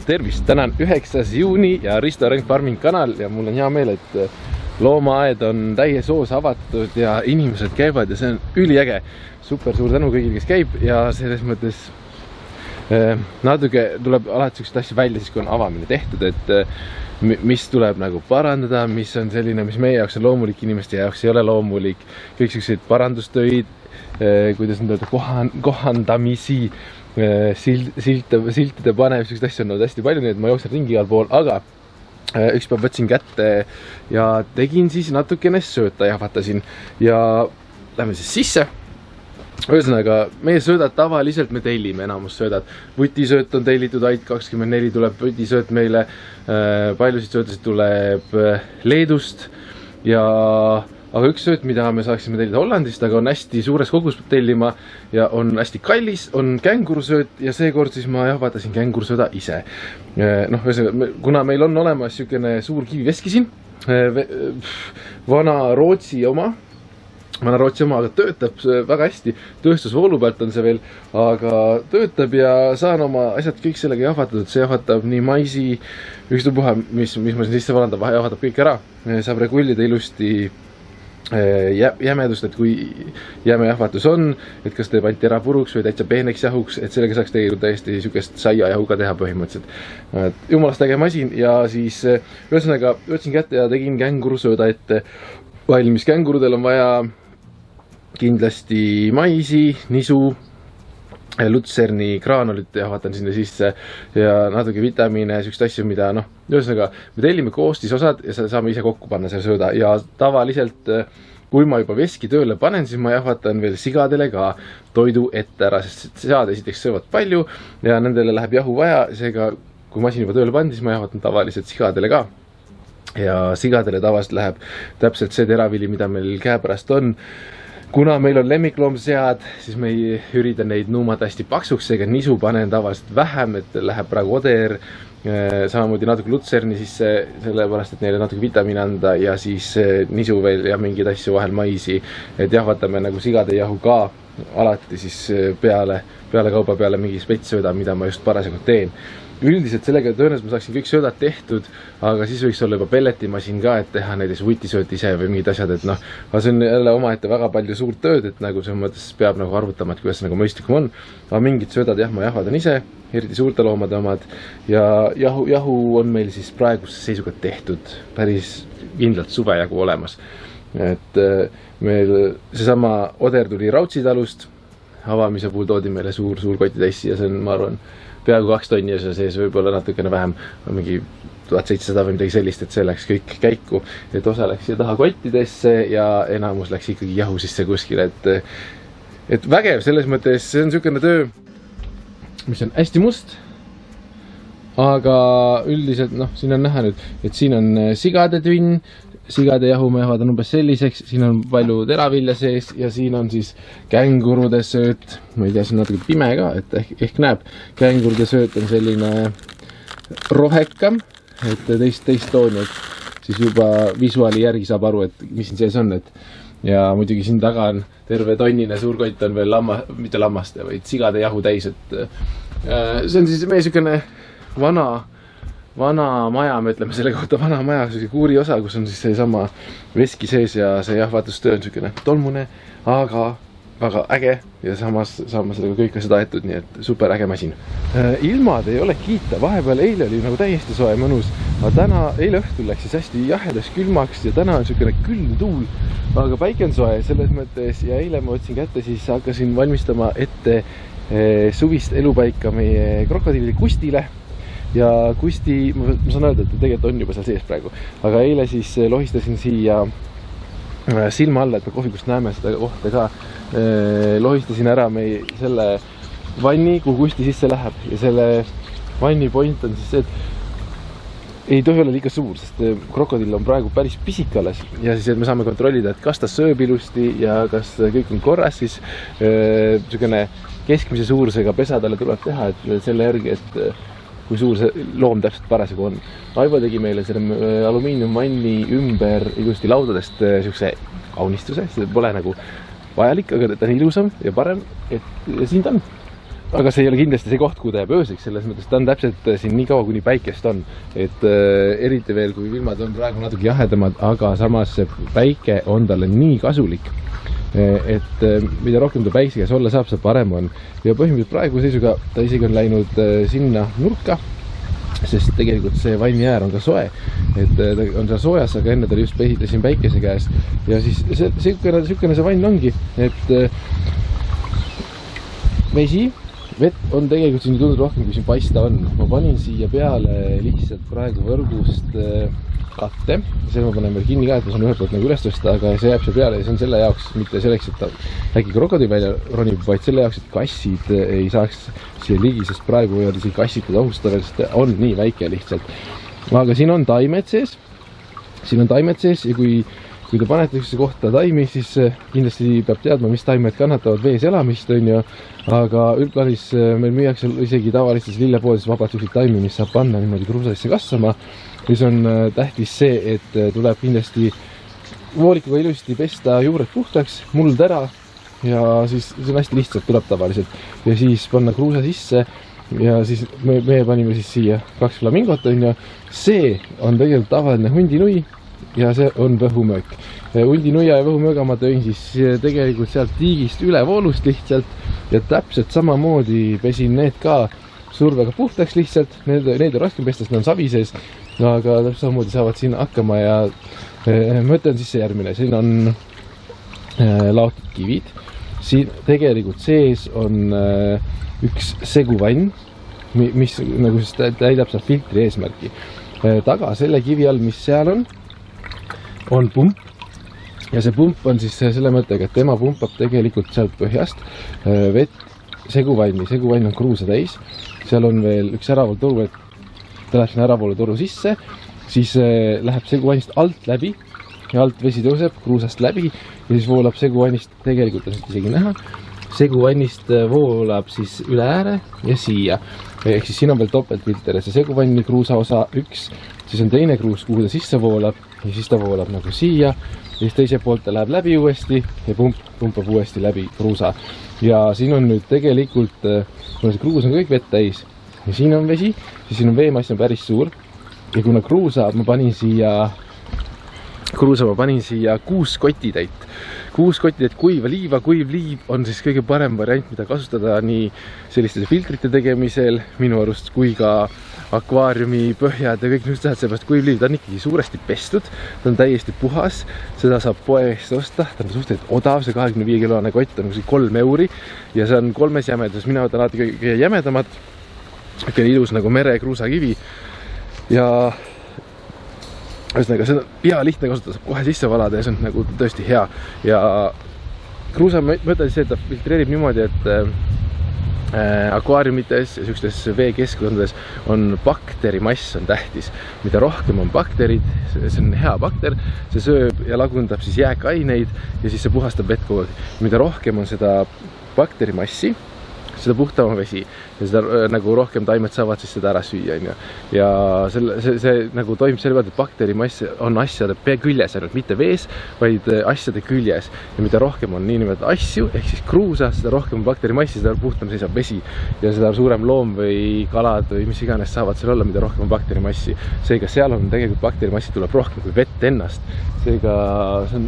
tervist! Täna on 9. juuni ja Risto Reng Farming kanal ja mul on hea meel, et loomaaed on täies hoos avatud ja inimesed käivad ja see on üliäge. Super suur tänu kõigil, kes käib ja selles mõttes natuke tuleb alati sellised asju välja siis, kui on avamine tehtud, et mis tuleb nagu parandada, mis on selline, mis meie jaoks on loomulik, inimeste jaoks ei ole loomulik, kõik sellised parandustöid, kuidas nüüd öelda, kohandamisi, siltide panev, sellised asju on olnud hästi palju, nii et ma jooksen ringi igal pool, aga üks päev võtsin kätte ja tegin siis natukene sööta, jahvatasin ja lähme siis sisse. Ühesõnaga, meie söödad tavaliselt me tellime enamus söödad. Vutisööt on tellitud, AIT24 tuleb vutisööt meile, paljusid söödasid tuleb Leedust aga üks sööt, mida me saaksime tellida Hollandist, aga on hästi suures kogus tellima ja on hästi kallis, on kängurusööt ja seekord siis ma jahvatasin kängurusööda ise. Kuna meil on olemas selline suur kiviveski siin, vana Rootsi oma, aga töötab väga hästi, tööstusvoolu pealt on see veel, aga töötab ja saan oma asjad kõik sellega jahvatatud, see jahvatab nii maisi, ükstapuha, mis ma siin sisse valandab, jahvatab kõik ära, saab regullida ilusti jämedust, et kui jäme jahvatus on, et kas teeb ainult ära puruks või täitsa peeneks jahuks, et sellega saaks tegelikult täiesti sükest saia jahuga teha põhimõtteliselt. Jumalast äge masin ja siis ühesõnaga võtsin kätte ja tegin kängurusööda ette valmis. Kängurudel on vaja kindlasti maisi, nisu, lutserni, graanulit jahvatan sinna sisse ja natuke vitamiine, sükst asju, mida ühesõnaga me tellime koostisosad ja saame ise kokku panna selle sööda ja tavaliselt kui ma juba veski tööle panen, siis ma jahvatan veel sigadele ka toidu ette ära, sest sead esiteks söövad palju ja nendele läheb jahu vaja, seega kui masin juba tööle pandi, siis ma jahvatan tavaliselt sigadele ka ja sigadele tavaliselt läheb täpselt see teravili, mida meil käepärast on. Kuna meil on lemmikloomsead, siis me ei ürita neid nuumata hästi paksuks, seega nisu panen tavaliselt vähem, et läheb praegu oder, samamoodi natuke lutserni sisse, sellepärast, et neile natuke vitamiine anda ja siis nisu veel ja mingeid asju vahel maisi, et jahvatame nagu sigade jahu ka alati siis peale kauba peale mingi spetssööda, mida ma just parasjagu teen. Üldiselt sellega tõenäoliselt ma saaksin kõik söödad tehtud, aga siis võiks olla juba pelletimasin ka, et teha näiteks vutisööt ise või mingid asjad, et aga see on jälle omaette väga palju suurt tööd, et nagu selles mõttes peab nagu arvutama, et kuidas see nagu mõistlikum on. Aga mingid söödad jah, ma jahvadan ise, eriti suurte loomade omad ja jahu on meil siis praeguse seisuga tehtud päris kindlalt suvejagu olemas. Et meil seesama oder tuli Rautsitalust, avamise puhul toodi meile suur kotitäissi ja see on, ma arvan, peaaegu 2 tonni ja sees võib-olla natukene vähem, mingi 1700 või midagi sellist, et see läks kõik käiku, et osa läks siia taha kottidesse ja enamus läks ikkagi jahu sisse kuskile, et vägev selles mõttes, see on selline töö, mis on hästi must, aga üldiselt, siin on näha nüüd, et siin on sigade tünn, sigade jahu ma jahvatan umbes selliseks, siin on palju teravilja sees ja siin on siis kängurude sööt, ma ei tea, see on natuke pime ka, et ehk näeb, kängurude sööt on selline rohekam, et teist tooni, et siis juba visuaali järgi saab aru, et mis siin sees on, ja muidugi siin taga on terve tonnine suurkott on veel mitte lammaste, vaid sigade jahu täis, et see on siis meie selline vana maja, me ütleme selle kohta vana maja, kuuri osa, kus on siis seesama veski sees ja see jahvatustöö on selline tolmune, aga väga äge ja samas saame sellega kõik asjad aetud, nii et super äge masin. Ilmad ei ole kiita, vahepeal eile oli nagu täiesti soe mõnus, aga eile õhtul läks siis hästi jahedas külmaks ja täna on selline külm tuul, aga päike on soe selles mõttes ja eile ma võtsin kätte, siis hakkasin valmistama ette suvist elupaika meie krokodillide Kustile. Ja Kusti, ma saan öelda, et tegelikult on juba seal sees praegu, aga eile siis lohistasin siia silma alla, et me kohvikust näeme seda kohta ka, lohistasin ära meie selle vanni, kuhu Kusti sisse läheb ja selle vanni point on siis see, et ei tohi olla liiga suur, sest krokodill on praegu päris pisik alles ja siis et me saame kontrollida, et kas ta sööb ilusti ja kas kõik on korras, siis selline keskmise suurusega pesa talle tuleb teha, et selle järgi, et kui suur see loom täpselt parasjagu on. Aivo tegi meile selle alumiiniummanni ümber ilusti laudadest selline kaunistuse, see pole nagu vajalik, aga ta on ilusam ja parem, et siin ta on. aga see ei ole kindlasti see koht, kuhu ta jääb ööseks, selles mõttes ta on täpselt siin nii kaua, kuni päikest on. Et eriti veel, kui ilmad on praegu natuke jahedamad, aga samas see päike on talle nii kasulik, et mida rohkem ta päikse käes olla saab, see parem on. Ja põhimõtteliselt praegu seisuga ta isegi on läinud sinna nurka, sest tegelikult see vanni äär on ka soe, et ta on seal soojas, aga enne ta just pehitasin päikese käes. Ja siis sihukene see vann ongi, et vett on tegelikult siin tundnud rohkem, kui siin paista on. Ma panin siia peale lihtsalt praegu võrgust katte. Selle ma panen veel kinni ka, et ma saan ühelt poolt nagu üles tõsta, aga see jääb seal peale ja see on selle jaoks, mitte selleks, et ta äkki krokodil välja ronib, vaid selle jaoks, et kassid ei saaks siia ligi, sest praegu võivad isegi kassid teda ohustada, sest ta on nii väike lihtsalt. Aga siin on taimed sees. Siin on taimed sees ja kui te panete ükse kohta taimi, siis kindlasti peab teadma, mis taimed kannatavad vees elamist, on ju. Aga üldplaanis meil müüakse isegi tavalistes lillepoodides vabalt ükseid taimi, mis saab panna niimoodi kruusadesse kasvama. Mis on tähtis see, et tuleb kindlasti voolikuga ilusti pesta juured puhtaks, muld ära ja siis see on hästi lihtsalt tuleb tavaliselt. Ja siis panna kruusa sisse ja siis meie panime siis siia 2 flamingot, on ju. See on tegelikult tavaline hundinui. Ja see on võhumöök. Hundinuia ja võhumööga ma tõin siis tegelikult sealt tiigist üle voolust lihtsalt ja täpselt samamoodi pesin need ka survega puhtaks lihtsalt. Need on raskem pesta, sest need on savi sees, aga täpselt samamoodi saavad siin hakkama ja mõte on siis see järgmine. Siin on laotud kivid. Siin tegelikult sees on üks seguvann, mis nagu täidab seal filtri eesmärki. Taga selle kivi all, mis seal on pump ja see pump on siis selle mõttega, et tema pumpab tegelikult sealt põhjast vett seguvanni. Seguvann on kruusa täis, seal on veel üks äravoolutoru, et ta läheb sinna äravoolutoru sisse, siis läheb seguvannist alt läbi ja alt vesi tõuseb kruusast läbi ja siis voolab seguvannist, tegelikult on siit isegi näha, seguvannist voolab siis üle ääre ja siia. Ehk siis siin on veel topeltfilter ja see seguvanni kruusa osa üks, siis on teine kruus, kuhu ta sisse voolab ja siis ta voolab nagu siia ja siis teise poolt ta läheb läbi uuesti ja pumpab uuesti läbi kruusa. Ja siin on nüüd tegelikult, kuna see kruus on kõik vett täis ja siin on vesi, siis siin on veemass on päris suur ja kuna kruusa ma panin siia 6 kotitäit. 6 kotitäit kuiva liiva. Kuiv liiv on siis kõige parem variant, mida kasutada nii selliste filtrite tegemisel minu arust kui ka akvaariumi põhjad ja kõik just tähed, seepärast kuiv liiv, ta on ikkagi suuresti pestud, ta on täiesti puhas, seda saab poest osta, ta on suhteliselt odav, see 25-kilone kott on 3 euri ja see on 3 jämedus, mina võtan alati kõige jämedamat, kõige ilus nagu merekruusakivi ja ühesõnaga, see on hea lihtne kasutada, saab kohe sisse valada ja see on nagu tõesti hea ja kruusa mõte see, et ta filtreerib niimoodi, et akvaariumites ja sellistes veekeskkondades on bakterimass on tähtis. Mida rohkem on bakterid, see on hea bakter, see sööb ja lagundab siis jääkaineid ja siis see puhastab vett kogu aeg. Mida rohkem on seda bakterimassi, seda puhtama vesi ja seda nagu rohkem taimed saavad siis seda ära süüa, on ju. Ja see nagu toimib selle pealt, et bakterimass on asjade küljes, ainult mitte vees, vaid asjade küljes. Ja mida rohkem on niinimetatud asju, ehk siis kruusa, seda rohkem bakterimassi, seda puhtam seisab vesi ja seda suurem loom või kalad või mis iganes saavad seal olla, mida rohkem on bakterimassi. Seega seal on tegelikult bakterimassi tuleb rohkem kui vett ennast. Seega see on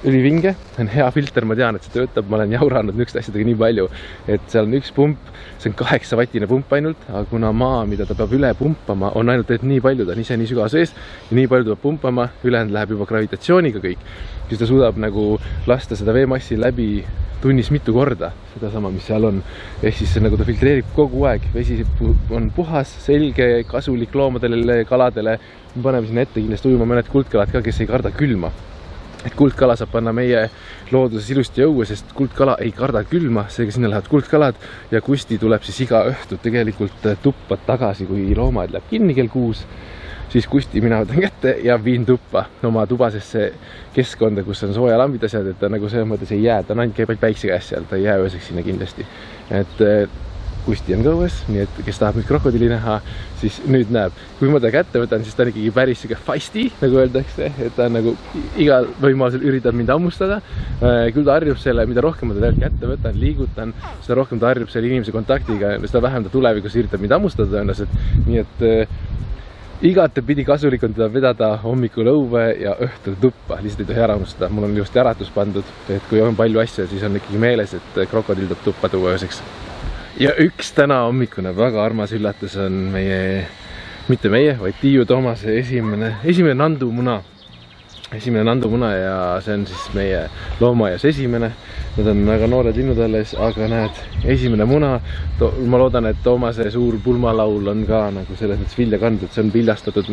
ülivinge, see on hea filter, ma tean, et see töötab, ma olen jauranud nükste asjadega nii palju, et seal on üks pump, see on 8-vatine pump ainult, aga kuna maa, mida ta peab üle pumpama, on ainult et nii palju, ta on ise nii sügav sees ja nii palju tuleb pumpama, ülejäänud läheb juba gravitatsiooniga kõik, siis ta suudab nagu lasta seda veemassi läbi tunnis mitu korda, seda sama, mis seal on. Ehk siis nagu ta filtreerib kogu aeg, vesi on puhas, selge, kasulik loomadele, kaladele, me paneme sinna ette kindlasti ujuma mõned kuldkalad ka, kes ei karda külma. Et kuldkala saab panna meie looduses ilusti õue, sest kuldkala ei karda külma, seega sinna lähevad kuldkalad ja Kusti tuleb siis iga õhtu tegelikult tuppa tagasi, kui loomad läheb kinni kell 6, siis Kusti mina võtan kätte ja viin tuppa oma tubasesse keskkonda, kus on sooja lambid asjad, et ta nagu selles mõttes ei jää, ta on ainult käib päikse käes seal, ta ei jää ööseks sinna kindlasti. Et Kusti on ka õues, nii et kes tahab nüüd krokodilli näha, siis nüüd näeb. Kui ma ta kätte võtan, siis ta on ikkagi päris siuke feisty, nagu öeldakse, et ta on nagu igal võimalusel üritab mind hammustada. Küll ta harjub selle, mida rohkem ma ta kätte võtan, liigutan, seda rohkem ta harjub selle inimese kontaktiga, seda vähem ta tulevikus üritab mind hammustada tõenäoliselt. Nii et igatepidi kasulik on teda vedada hommikul õue ja õhtul tuppa, lihtsalt ei tohi ära unustada. Mul on just äratus pandud, et kui on palju asja, siis on ikkagi meeles, et krokodill tuleb tuppa tuua ööseks. Ja üks täna hommikune väga armas üllatus on meie, mitte meie, vaid Tiiu Toomase esimene nandumuna. Esimene nandumuna ja see on siis meie loomaaias esimene. Nad on väga noored linnud alles, aga näed, esimene muna. Ma loodan, et Toomase suur pulmalaul on ka nagu selles mõttes vilja kandnud, see on viljastatud.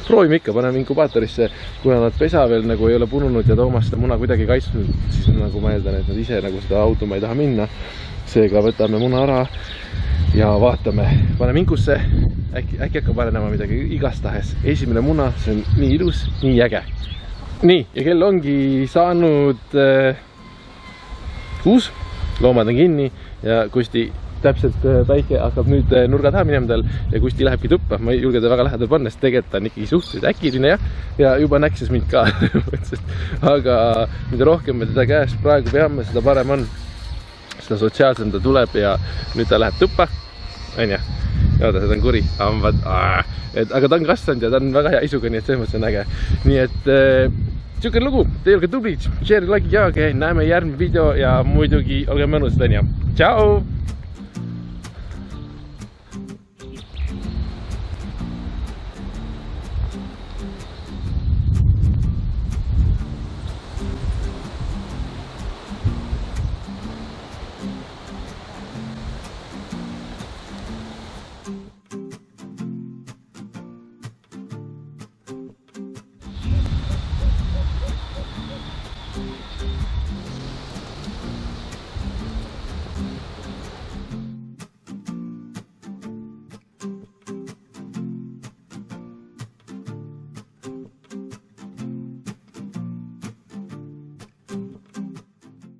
Proovime ikka, paneme inkubaatorisse, kuna nad pesa veel nagu ei ole pununud ja Toomas seda muna kuidagi kaitsnud, siis nagu ma eeldan, et nad ise nagu seda automa ei taha minna. Seega võtame muna ära ja vaatame, paneme inkusse, äkki hakkab arenema midagi igastahes. Esimene muna, see on nii ilus, nii äge. Nii, ja kell ongi saanud 6, loomad on kinni ja Kusti täpselt päike hakkab nüüd nurga taha minema tal ja Kusti lähebki tuppa. Ma ei julge ta väga lähedal panna, sest tegelikult on ikkagi suhteliselt äkiline ja juba näksis mind ka. Aga mida rohkem me teda käest praegu peame, seda parem on. Seda sotsiaalsem ta tuleb ja nüüd ta läheb tuppa. On ja? Oota, seda on kuri. Aga ta on kasvanud ja ta on väga hea isuga, nii et see mõttes on äge. Nii et siuke lugu, teie olge tublid, share, like, jaage, näeme järgmine video ja muidugi olge mõnusad, on ja. Tšau!